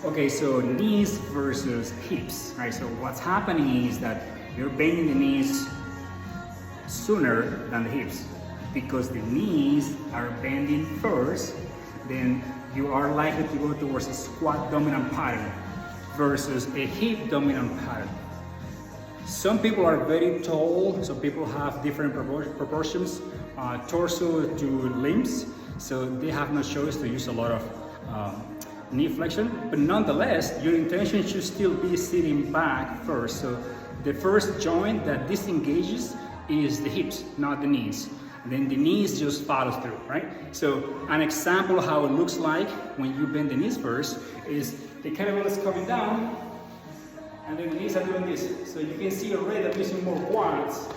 Okay, so knees versus hips, right? So what's happening is that you're bending the knees sooner than the hips because the knees are bending first, then you are likely to go towards a squat dominant pattern versus a hip dominant pattern. Some people are very tall, so people have different proportions, torso to limbs, so they have no choice to use a lot of knee flexion, but nonetheless, your intention should still be sitting back first. So the first joint that disengages is the hips, not the knees. And then the knees just follow through, right? So an example of how it looks like when you bend the knees first is the kettlebell is coming down, and then the knees are doing this. So you can see already I'm using more quads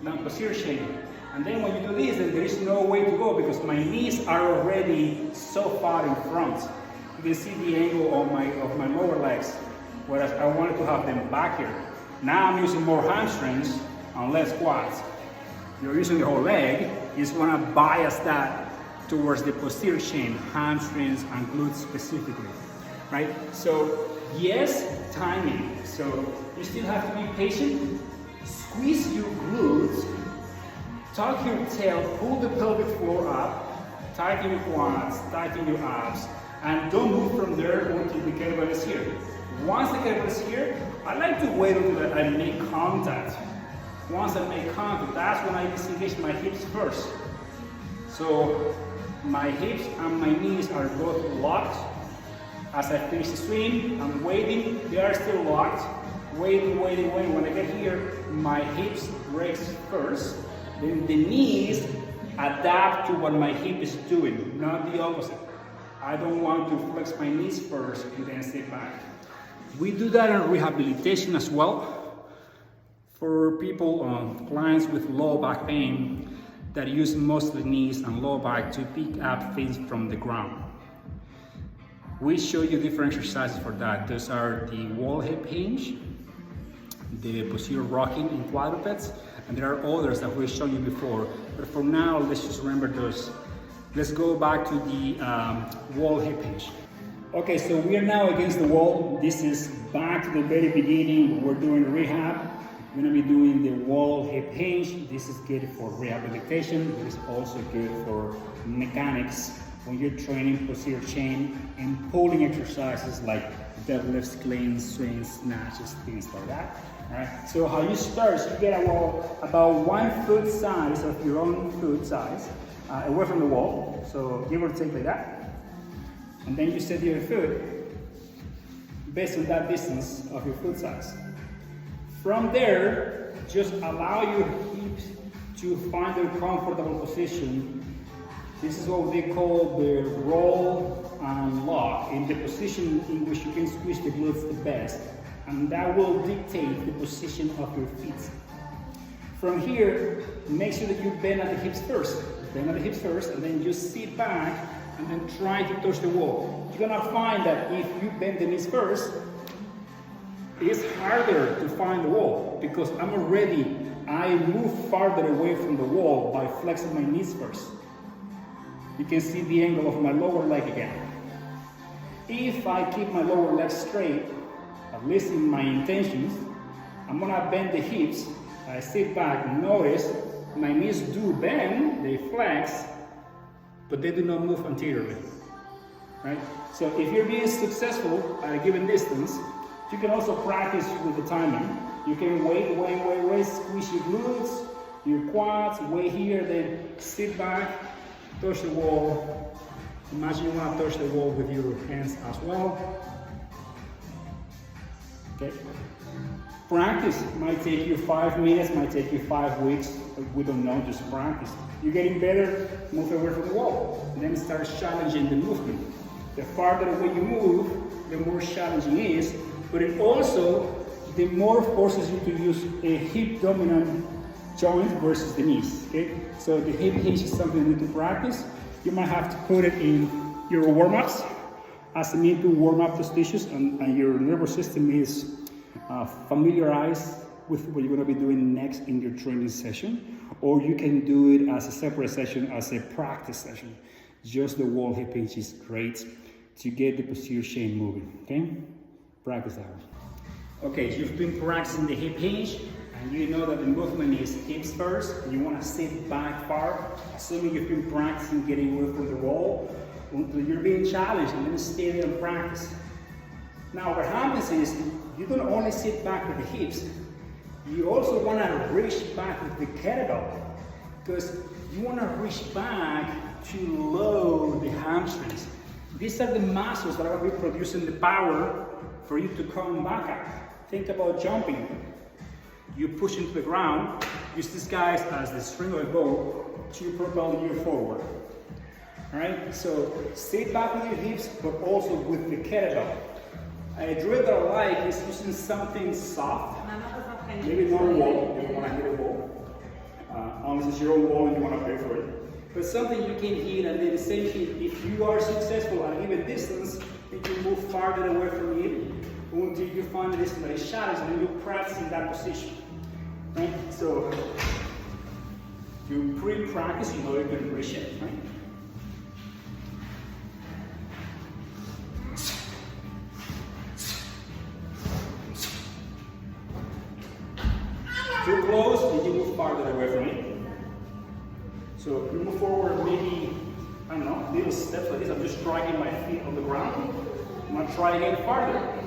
than posterior chain. And then when you do this, then there is no way to go because my knees are already so far in front. You can see the angle of my lower legs, whereas I wanted to have them back here. Now I'm using more hamstrings and less quads. You're using the whole leg, you just want to bias that towards the posterior chain, hamstrings and glutes specifically, right? So yes, timing. So you still have to be patient, squeeze your glutes, tuck your tail, pull the pelvic floor up, tighten your quads, tighten your abs, and don't move from there until the kettlebell is here. Once the kettlebell is here, I like to wait until I make contact. Once I make contact, that's when I disengage my hips first. So my hips and my knees are both locked. As I finish the swing, I'm waiting, they are still locked. Waiting. When I get here, my hips breaks first. Then the knees adapt to what my hip is doing, not the opposite. I don't want to flex my knees first and then sit back. We do that in rehabilitation as well for people, clients with low back pain that use most of the knees and low back to pick up things from the ground. We show you different exercises for that. Those are the wall hip hinge, the posterior rocking in quadrupeds, and there are others that we've shown you before. But for now, let's just remember those. Let's go back to the wall hip hinge. Okay, so we are now against the wall. This is back to the very beginning. We're doing rehab. We're gonna be doing the wall hip hinge. This is good for rehabilitation. It is also good for mechanics when you're training posterior chain and pulling exercises like deadlifts, cleans, swings, snatches, things like that. All right. So how you start is you get about 1 foot size of your own foot size away from the wall. So give or take like that. And then you set your foot based on that distance of your foot size. From there, just allow your hips to find their comfortable position. This is what they call the roll and lock, in the position in which you can squeeze the glutes the best. And that will dictate the position of your feet. From here, make sure that you bend at the hips first. Bend at the hips first, and then just sit back and then try to touch the wall. You're gonna find that if you bend the knees first, it's harder to find the wall because I move farther away from the wall by flexing my knees first. You can see the angle of my lower leg again. If I keep my lower leg straight, at least in my intentions, I'm gonna bend the hips. I sit back, notice my knees do bend, they flex, but they do not move anteriorly, right? So if you're being successful at a given distance, you can also practice with the timing. You can wait, squeeze your glutes, your quads, wait here, then sit back, touch the wall. Imagine you want to touch the wall with your hands as well. Okay. Practice might take you 5 minutes, might take you 5 weeks. We don't know, just practice. You're getting better, move away from the wall. And then start challenging the movement. The farther away you move, the more challenging it is, but it also, the more forces you to use a hip dominant joint versus the knees, okay? So the hip hinge is something you need to practice. You might have to put it in your warm-ups as a mean to warm up those tissues, and your nervous system is familiarized with what you're going to be doing next in your training session, or you can do it as a separate session, as a practice session. Just the wall hip hinge is great. to get the posterior chain moving, okay? Practice that one. Okay, you've been practicing the hip hinge, and you know that the movement is hips first. You want to sit back far, assuming you've been practicing getting away from the wall until you're being challenged, and then stay there and practice. Now what happens is, you don't only sit back with the hips, you also want to reach back with the kettlebell, because you want to reach back to load the hamstrings. These are the muscles that are going to be producing the power for you to come back up. Think about jumping. You push into the ground, use these guys as the string of a bow to propel you forward. Alright, so sit back with your hips, but also with the kettlebell. A drill that I like is using something soft, maybe not a wall, you don't want to hit a wall. Unless it's your own wall and you want to pay for it. But something you can hit, and then essentially, if you are successful at a given distance, you can move farther away from it until you find the distance that is challenged, and then you practice in that position. Right? So, you pre-practice, you know you can reach it, right? Too close, and you move farther away from it. So if you move forward, maybe, I don't know, little steps like this. I'm just dragging my feet on the ground. I'm going to try again farther.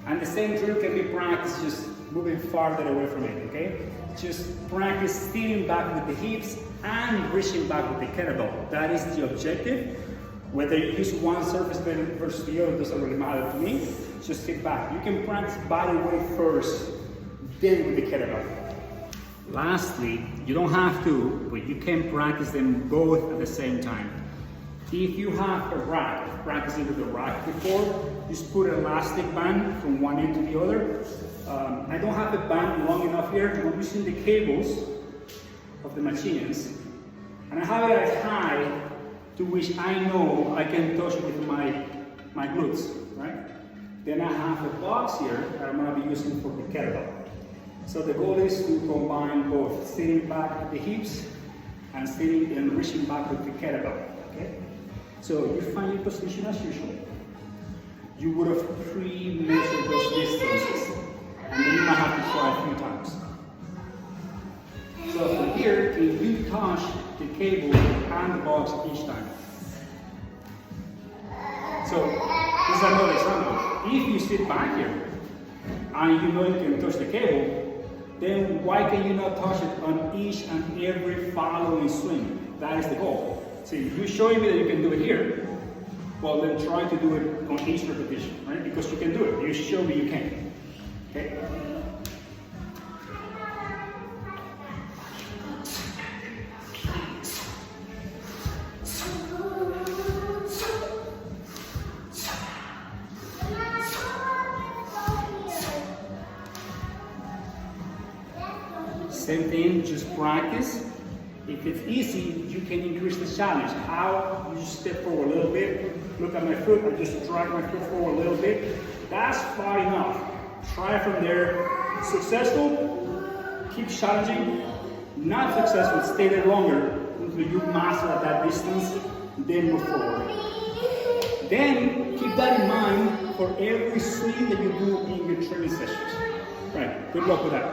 And the same drill can be practiced just moving farther away from it, okay? Just practice sitting back with the hips and reaching back with the kettlebell. That is the objective. Whether you use one surface versus the other doesn't really matter to me. Just sit back. You can practice body weight first, then with the kettlebell. Lastly, you don't have to, but you can practice them both at the same time. If you have a rack, I've practiced with the rack before, just put an elastic band from one end to the other. I don't have the band long enough here. I'm using the cables of the machines, and I have it at high to which I know I can touch with my glutes, right? Then I have a box here that I'm going to be using for the kettlebell. So the goal is to combine both, sitting back with the hips and sitting and reaching back with the kettlebell, okay? So you find your position as usual. You would have pre-measured those distances, and then you might have to try a few times. So from here, can you touch the cable and the box each time? So this is another example. If you sit back here and you know you can touch the cable, then why can you not touch it on each and every following swing? That is the goal. So you're showing me that you can do it here, well then try to do it on each repetition, right? Because you can do it. You show me you can. Okay? Same thing, just practice. If it's easy, you can increase the challenge. How? You just step forward a little bit, look at my foot, I just drag my foot forward a little bit. That's far enough. Try from there. Successful, keep challenging. Not successful, stay there longer until you master at that distance, then move forward. Then keep that in mind for every swing that you do in your training sessions. Right, good luck with that.